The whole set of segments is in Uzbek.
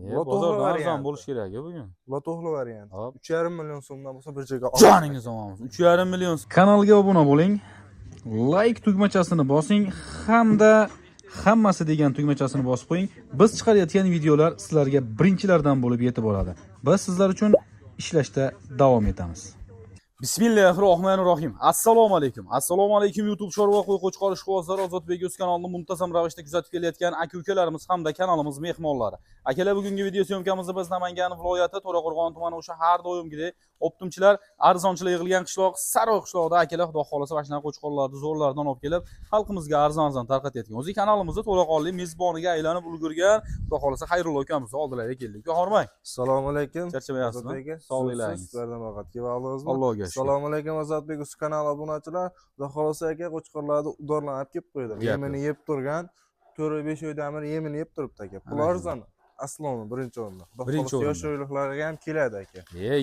Bozorda arzon bo'lish kerak bugun. Loto'li variant. Hop. 3,5 million so'mdan bo'lsa bir joyga Joningiz omonmiz. 3,5 million. Kanalga obuna bo'ling. Like tugmachasini bosing hamda hammasi degan tugmachasini bosib qo'ying. Biz chiqarayotgan videolar sizlarga birinchilardan bo'lib yetib boradi. Biz sizlar uchun ishlashda davom etamiz. Bismillahirrohmanirrohim. Assalomu alaykum. Assalomu alaykum YouTube chorva qo'y qo'chqor ishqibozlari, Ozodbek o'z kanalini muntazam ravishda kuzatib kelayotgan aka-ukalarimiz hamda kanalimiz mehmonlari. Akalar, bugungi video syomkamizda biz Namangan viloyati To'raqo'rg'on tumani o'sha har doimgidek optimchilar, arzonchilar yig'ilgan qishloq Saroy qishlog'ida akalar xudo xolasa mana shunaqa qo'chqorlarni zo'rlardan olib kelib, xalqimizga arzon tarqatayotgan. O'zi kanalimizda to'laqonli mezboniga aylanib ulgurgan, xudo xolasa Xayrullo akamiz oldilariga keldik. Hormang. Assalomu alaykum. Charchamayapsizmi? Sog'liklaringiz. Sizlardan vaqtga bog'liqmi? Allohga shukr. Assalomu alaykum Ozodbek o'z kanali obunachilar. Xudo xolasa aka qo'chqorlarni udorlanib kelib qo'ydi. Yemini yeb turgan 4-5 oydan beri yemini yeb turibdi aka. Pul arzon. Asloni birinchi o'rinda. Xudo xolasa yosh o'yliqlarga ham keladi aka.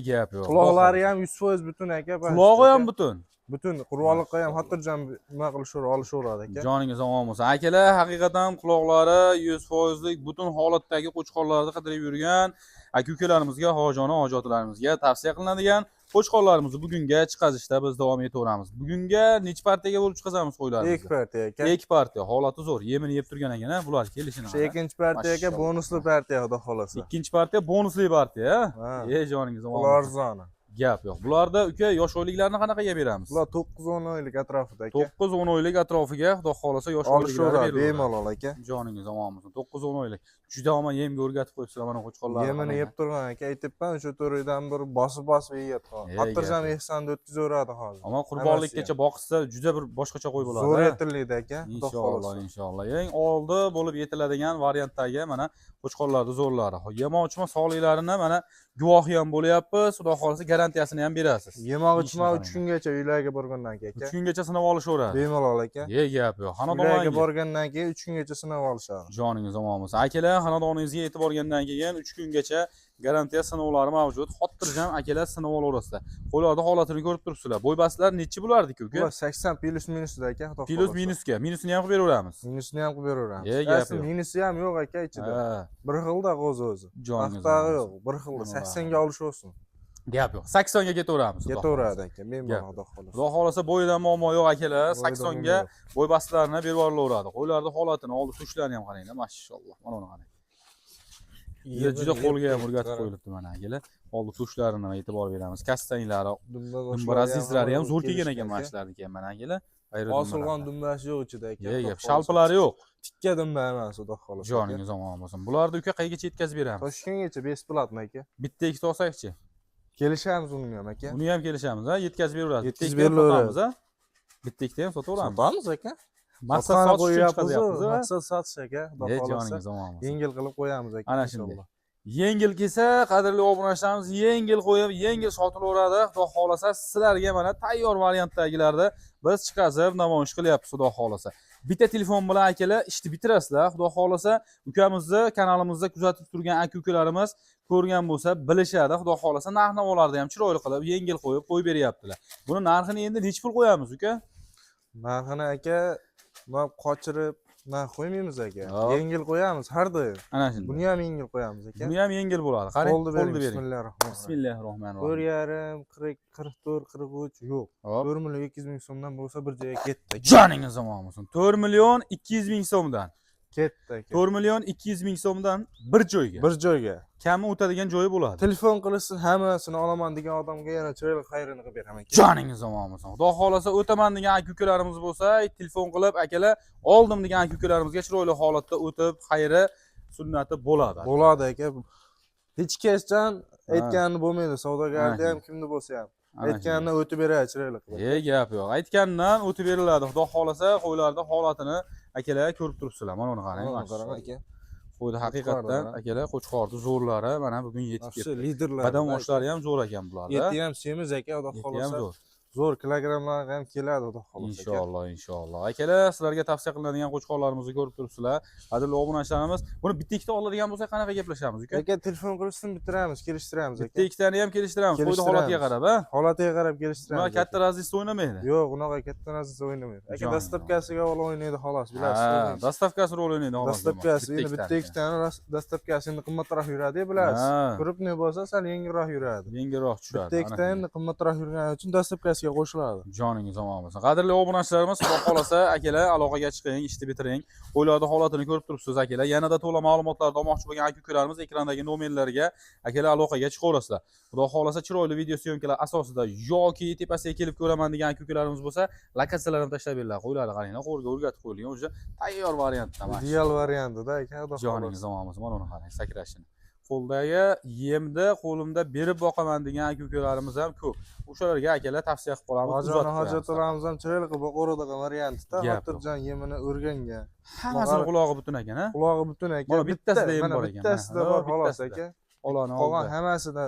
Gap yo'q. Quloqlari ham 100% butun aka. Qulog'i ham butun. Butun qur'onliqqa ham xotirjam nima olishaveradi aka. Joningiz omon bo'lsin. Akalar, haqiqatan quloqlari 100% butun holatdagi qo'chqorlarni qidirib yurgan aka-ukalarimizga, hojona hojatlarimizga tavsiya qilinadigan qo'chqorlarimizni bugunga chiqazishda biz davom etaveramiz. Bugunga necha partiyaga bo'lib chiqazamiz qo'ylarimizni? 2 partiya aka. 2 partiya. Holati zo'r. Yemini yeb turgan ekan, bular kelishini. Shu ikkinchi partiya aka bonusli partiya xudo xolasa. Ikkinchi partiya bonusli partiya. Joningiz omon bo'lsin. Arzon. Gap yo'q. Bularda uka yosh oyliklarni qanaqaga beramiz? Bular 9-10 oylik atrofida aka. 9-10 oylik atrofiga xudo xolasa yosh oyliklarni beriladi. Bemalol aka. Joningiz omon bo'lsin. 9-10 oylik. Juda omon yemga o'rgatib qo'yibsizlar mana qo'chqorlarni. Yemini yeb turgan aka, aytibman, o'sha to'ridan bir bosib yeyapti. Xotirjam ehsonda o'tkazaveradi hozir. Ammo qurbonlikkacha boqsa juda bir boshqacha qo'y bo'ladi. Zo'r yetiladi aka. Inshaalloh, inshaalloh. Eng oldi bo'lib yetiladigan variantdagi mana qo'chqorlarning zo'rlari. Yemoq-ichma sog'liklarini mana guvohi ham bo'lyapmiz. Xudo xolasa garantiyasini ham berasiz. Yemoq-ichma 3 kungacha uylarga borgandan keyin aka. 3 kungacha sinab olishaveradi. Bemalol aka. Gap yo'q. Uylarga borgandan keyin 3 kungacha sinab olishadi. Joningiz omon bo'lsin. Akalar, xonadoningizga yetib borgandan keyin 3 kungacha garantiya sinovlari mavjud. Xotirjam akalar sinov olaverasizlar. Qo'ylarning holatini ko'rib turibsizlar. Bo'ybastlar nechi bo'lardi-ku uka? Bular 80 plus minusda aka, xudo xolasa. Plus minusga. Minusini ham qilib beraveramiz. Minusini ham qilib beraveramiz. Gap yo'q. Minusi ham yo'q aka ichida. Bir xilda o'zi. Joningiz yo'q, bir xilda 80 ga olishaversin. Gap yo'q. 80 ga ketaveramiz. Ketaveradi aka. Men bor xudo xolasa. Xudo xolasa bo'yidan muammo yo'q akalar. 80 ga bo'ybastlarni berib yuborilaveradi. Qo'ylarning holatini, oldi tushlarini ham qaranglar, mashalloh. Mana uni qarang. Juda qo'lga ham o'rgatib qo'yilibdi mana akalar. Oldi tushlarini e'tibor beramiz. Kastanglari, dumbarazizlari ham zo'r kelgan ekan mana shularniki ham mana akalar. Osilg'on dumbashi yo'q ichida aka. Shalpilari yo'q. Tikka dumba emas, xudo xolasa. Joningiz omon bo'lsin. Bularni uka qaygacha yetkazib beramiz? Toshkentgacha besplatmi aka? Bitta ikkita olsak-chi? Kelishamiz uni ham aka. Uni ham kelishamiz, ha, yetkazib beramiz. Yetkazib beraveramiz, ha. Bitta ikkita ham sotaveramiz. Sotamiz aka. Maqsad sotish uchun chiqazyapmiz, ha. Maqsad sotish aka, xudo xolasa. Joningiz omon bo'lsin. Yengil qilib qo'yamiz aka. Ana shunday. Yengil kelsa, qadrli obunachilarimiz, yengil qo'yib, yengil sotilaveradi. Xudo xolasa sizlarga mana tayyor variantdagilarni biz chiqazib namoyish qilyapmiz, xudo xolasa. Bitta telefon bilan akalar ishni bitirasizlar. Xudo xolasa ukamizni kanalimizda kuzatib turgan aka-ukalarimiz ko'rgan bo'lsa, bilishadi. Xudo xolasa narx-navolarni ham chiroyli qilib, yengil qo'yib beryaptilar. Buni narxini endi necha pul qo'yamiz uka? Narxini aka, men qochirib narx qo'ymaymiz aka. Yengil qo'yamiz har doim. Ana shunday. Buni ham yengil qo'yamiz aka. Buni ham yengil bo'ladi. Qarang, qo'lni bering. Bismillahirrohmanirrohim. Bismillahirrohmanirrohim. 4,5, 44, 43 yo'q. 4 million 200 ming so'mdan bo'lsa bir joyga ketdi. Joningiz omon bo'lsin. 4 million 200 ming so'mdan. Ketdi aka. 4 million 200 ming so'mdan bir joyga. Bir joyga. Kami o'tadigan joyi bo'ladi. Telefon qilsin, hammasini olaman degan odamga yana chiroyli xayrini qilib beraman aka. Joningiz omon bo'lsin. Xudo xolasa o'taman degan aka-ukalarimiz bo'lsa, telefon qilib akalar oldim degan aka-ukalarimizga chiroyli holatda o'tib, xayri sunnati bo'ladi. Bo'ladi aka. Hech kesdan aytganini bo'lmaydi, savdogarda ham kimni bo'lsa ham. Aytganini o'tib beradi chiroyli qilib. Gap yo'q. Aytgandan o'tib beriladi. Xudo xolasa qo'ylarning holatini akalar ko'rib turibsizlar. Mana uni qarang, qarang aka. Qo'yda haqiqatan akalar qo'chqorning zo'rlari mana bugun yetib keldi. Liderlar. Badam oshlari ham zo'r ekan bularda. Yeti ham semiz aka, xudo xolasa. zo'r kilogrammlar ham keladi xudo xohlasa. Inshaalloh, inshaalloh. Akalar, sizlarga tavsiya qilinadigan qo'chqorlarimizni ko'rib turibsizlar. Qadrli obunachilarimiz, buni bitta ikkita oladigan bo'lsak qanaqa gaplashamiz uka? Aka telefon qilishsin bitiramiz, kelishtiramiz aka. Bitta ikkitani ham kelishtiramiz, qo'ydi holatiga qarab, ha? Holatiga qarab Nima kelishtiramiz. katta razista o'ynamaydi. Yo'q, unaqa katta narsa o'ynamaydi. Aka dastavkasiga o'ynaydi xolos, Ha, bilasiz. dastavkasi rol o'ynaydi xolos. Dastavkasi endi bitta ikkitani dastavkasi endi qimmatroq yuradi, bilasiz. Krupniy bo'lsa sal yengilroq yuradi. Yengilroq tushadi. Bitta ikkita endi qimmatroq yurgani uchun dastavkasiga qo'shiladi. Joningiz omon bo'lsin. Qadrli obunachilarimiz, xudo xolasa akalar aloqaga chiqing, ishni bitiring. Qo'ylarning holatini ko'rib turibsiz akalar. Yanada to'la ma'lumotlarni olmoqchi bo'lgan aka-ukalarimiz ekrandagi nomerlarga akalar aloqaga chiqaverasizlar. Xudo xolasa chiroyli video syomkalar asosida yoki tepasiga kelib ko'raman degan aka-ukalarimiz bo'lsa, lokatsiyalarini tashlab beringlar. Qo'ylarni qaranglar, qo'rga o'rgatib qo'yilgan, o'sha tayyor variantda. Ideal variantida aka, xudo xolasa. Joningiz omon bo'lsin. Mana uni qarang, sakrashini. Qo'ldagi yemni qo'limda berib boqaman degan aka-ukalarimiz ham ko'p. O'shalarga akalar tavsiya qilib qolamiz. Hojatlarimiz ham chiroyli qilib boqaveradigan variantda, xotirjam yemini o'rgangan. Hammasini qulog'i butun ekan, ha? Qulog'i butun aka. Mana bittasida yem bor ekan. Bittasida bor xolos aka. Qolgan hammasida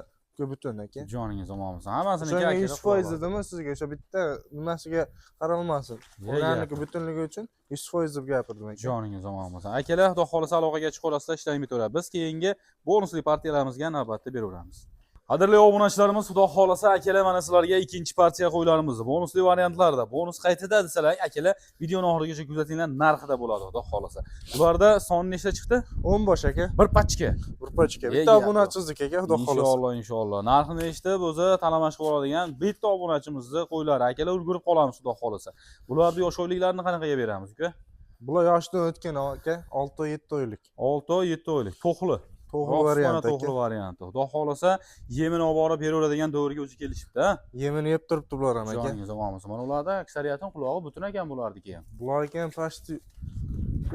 butun aka. Joningiz omon bo'lsin. Hammasini aka 100% dedimi sizga? O'sha bitta nimasiga qaralmasin. Ularniki butunligi uchun 100% deb gapirdim aka. Joningiz omon bo'lsin. Akalar, xudo xolasa aloqaga chiqaverasizlar, ishlang bitaveradi. Biz keyingi bonusli partiyalarimizga navbatda beraveramiz. Qadrli obunachilarimiz, xudo xolasa akalar, mana sizlarga ikkinchi partiya qo'ylarimizni bonusli variantlarda bonus qaytida desalar, akalar videoni oxirigacha kuzatinglar, narxida bo'ladi, xudo xolasa. Bularda soni nechta chiqdi? 10 bosh aka. Bir pachka. Bir pachka. Bitta obunachimizniki aka, xudo xolasa. Inshaalloh, inshaalloh. Narxini eshitib, o'zi talamash qilib oladigan bitta obunachimizni qo'ylari akalar ulgurib qolamiz, xudo xolasa. Bularning yosh oyliklarini qanaqaga beramiz uka? Bular yoshdan o'tgan aka, 6-7 oylik. 6-7 oylik. To'qli. To'g'ri variant aka. To'g'ri variant. Xudo xolasa yemini olib borib beraveradigan davrga o'zi kelishibdi-a. Yemini yeb turibdi bular ham aka. Joningiz omon bo'lsin. Mana ularda aksariyatning qulog'i butun ekan bularniki ham. Bular ekan pashti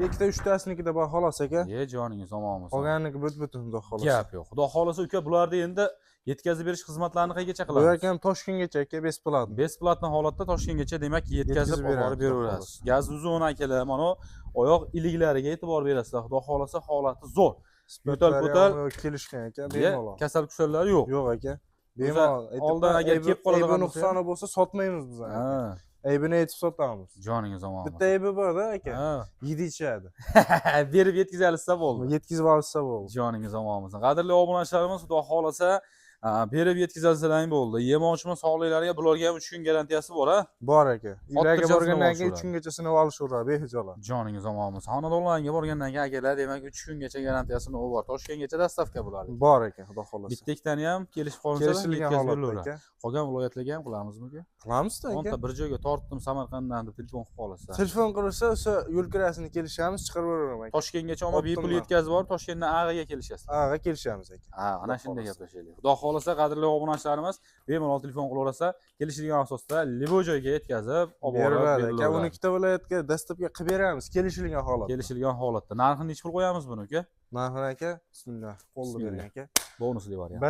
ikkita uchtasinikida bor xolos aka. Joningiz omon bo'lsin. Qolganiki butun xudo xolasa. Gap yo'q. Xudo xolasa uka, bularda endi yetkazib berish xizmatlarini qaygacha qilamiz? Bu ham Toshkentgacha aka, besplatni. Besplatni holatda Toshkentgacha, demak, yetkazib olib beraverasiz. Gaz uzun akalar, mana oyoq iliklariga e'tibor berasizlar. Xudo xolasa holati zo'r. Yo'tal kelishgan aka, bemalol. Kasal kusallar yo'q. Yo'q aka. Bemalol. Oldin agar kelib qoladigan nuqsoni bo'lsa sotmaymiz biz. Ha. Aybini aytib sotamiz. Joningiz omon. Bitta aybi bor-da aka. Yedi ichadi. Berib yetkazalsa bo'ldi. Yetkazib olsa bo'ldi. Joningiz omon bo'lsin. Qadrli obunachilarimiz, xudo xolasa berib yetkazsalar bo'ldi. Yemoqchimi sog'liklariga bularga ham 3 kun garantiyasi bor, ha? Bor aka. Uylarga borgandan keyin 3 kungacha sinab olishaveradi, behijolat. Joningiz omon bo'lsin. Xonadonlarga borgandan keyin akalar, demak 3 kungacha garantiyasini bor. Toshkentgacha dastavka bo'ladi. Bor aka, xudo xolasa. Bitta ikkitani ham kelishib qolinsa, yetkazib beraveradi. Qolgan viloyatlarga ham qilamizmi aka? Qilamizda aka. O'nta bir joyga tortdim Samarqanddan deb telefon qilib qolasiz. Telefon qilsa, o'sha yo'l kirasini kelishamiz, chiqarib beraman aka. Toshkentgacha olib bepul yetkazib borib, Toshkentdan Ag'aga kelishasiz. Ag'aga kelishamiz aka. Ha, ana shunday gaplashaylik. Xudo xolasa, qadrli obunachilarimiz, bemalol telefon qilaversa, kelishilgan asosda libo joyga yetkazib olib boradi aka. 12 ta viloyatga dastavka qilib beramiz, kelishilgan holatda. Kelishilgan holatda. Narxini necha pul qo'yamiz buni uka? Narxini aka, bismillah, qo'lda bering aka. Bonusli variant.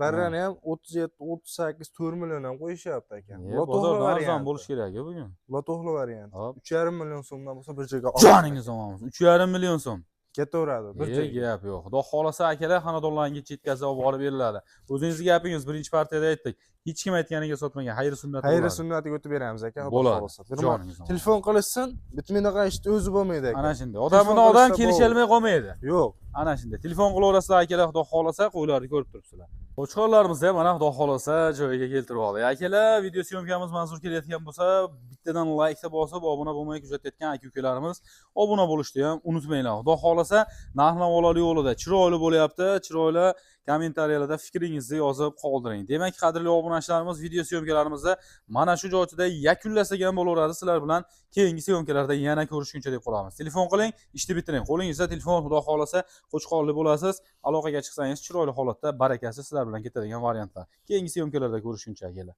Barrani ham 37-38 4 million ham qo'yishyapti aka. Bozorda arzon bo'lish kerak bugun. Loto'g'li variant. 3,5 million so'mdan bo'lsa bir joyga joningiz omon bo'lsin. 3,5 million so'm. Ketaveradi bir joyga. Gap yo'q. Xudo xolasa akalar xonadonlaringizga yetkazib olib borib beriladi. O'zingizning gapingiz birinchi partiyada aytdik. Hech kim aytganiga sotmagan. Xayr sunnati bo'ladi. Xayr sunnatiga o'tib beramiz aka, xudo bo'ladi. xolasa. Telefon qilishsin, bitmaydigan ishni o'zi bo'lmaydi aka. Ana shunday. Odam bilan odam kelisha olmay qolmaydi. Yo'q. Ana shunday. Telefon qilaverasizlar akalar, xudo xolasa, qo'ylarni ko'rib turibsizlar. Qo'chqorlarimizni ham mana xudo xolasa joyiga keltirib oldik. Akalar, video syomkamiz manzur kelayotgan bo'lsa, bittadan like bosib, obuna bo'lmay kuzatayotgan aka-ukalarimiz obuna bo'lishni ham unutmanglar. Xudo xolasa, narx-navolar yo'lida chiroyli bo'lyapti. Chiroyli kommentariyalarda fikringizni yozib qoldiring. Demak, qadrli obunachilarimiz, video syomkalarimizni mana shu joyda yakunlasak ham bo'laveradi. Sizlar bilan keyingi syomkalarda yana ko'rishguncha deb qolamiz. Telefon qiling, ishni bitiring. Qo'lingizda telefon, xudo xolasa, qo'chqorli bo'lasiz. Aloqaga chiqsangiz chiroyli holatda barakasi sizlar bilan ketadigan variantlar. Keyingi syomkalarda ko'rishguncha akalar.